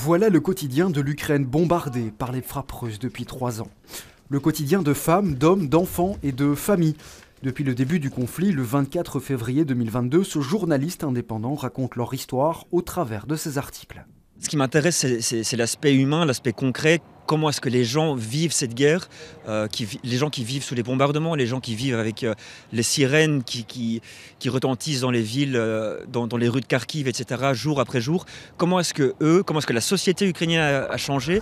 Voilà le quotidien de l'Ukraine bombardée par les frappes russes depuis 3 ans. Le quotidien de femmes, d'hommes, d'enfants et de familles. Depuis le début du conflit, le 24 février 2022, ce journaliste indépendant raconte leur histoire au travers de ses articles. Ce qui m'intéresse, c'est l'aspect humain, l'aspect concret. Comment est-ce que les gens vivent cette guerre, les gens qui vivent sous les bombardements, les gens qui vivent avec les sirènes qui retentissent dans les villes, dans les rues de Kharkiv, etc., jour après jour. Comment est-ce que la société ukrainienne a changé ?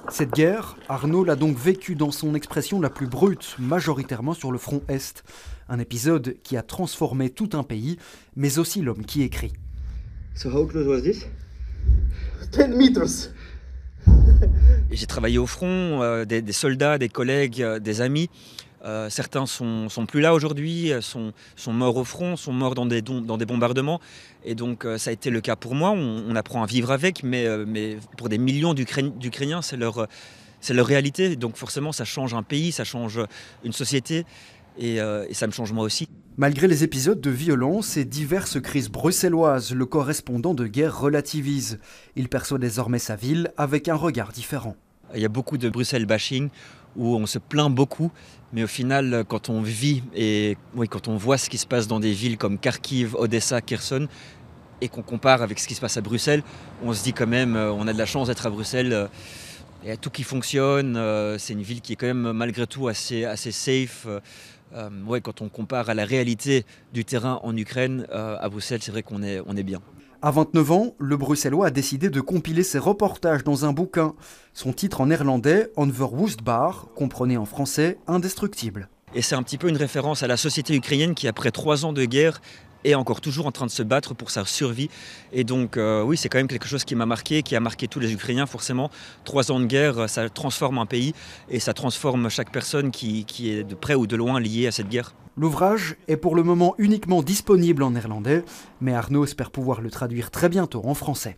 Cette guerre, Arnaud l'a donc vécue dans son expression la plus brute, majoritairement sur le front Est. Un épisode qui a transformé tout un pays, mais aussi l'homme qui écrit. So how close was this? 10 meters. J'ai travaillé au front, des soldats, des collègues, des amis. Certains sont plus là aujourd'hui, sont morts au front, sont morts dans des bombardements. Et donc ça a été le cas pour moi. On apprend à vivre avec, mais pour des millions d'Ukrainiens, c'est leur réalité. Donc forcément, ça change un pays, ça change une société. Et ça me change moi aussi. Malgré les épisodes de violence et diverses crises bruxelloises, le correspondant de guerre relativise. Il perçoit désormais sa ville avec un regard différent. Il y a beaucoup de Bruxelles bashing où on se plaint beaucoup, mais au final, quand on vit et quand on voit ce qui se passe dans des villes comme Kharkiv, Odessa, Kherson, et qu'on compare avec ce qui se passe à Bruxelles, on se dit quand même, on a de la chance d'être à Bruxelles. Il y a tout qui fonctionne, c'est une ville qui est quand même malgré tout assez safe. Quand on compare à la réalité du terrain en Ukraine, à Bruxelles, c'est vrai qu'on est bien. À 29 ans, le Bruxellois a décidé de compiler ses reportages dans un bouquin. Son titre en néerlandais, Onverwoestbaar, comprenez en français, indestructible. Et c'est un petit peu une référence à la société ukrainienne qui, après 3 ans de guerre, est encore toujours en train de se battre pour sa survie. Et donc oui, c'est quand même quelque chose qui m'a marqué, qui a marqué tous les Ukrainiens forcément. 3 ans de guerre, ça transforme un pays et ça transforme chaque personne qui est de près ou de loin liée à cette guerre. L'ouvrage est pour le moment uniquement disponible en néerlandais, mais Arnaud espère pouvoir le traduire très bientôt en français.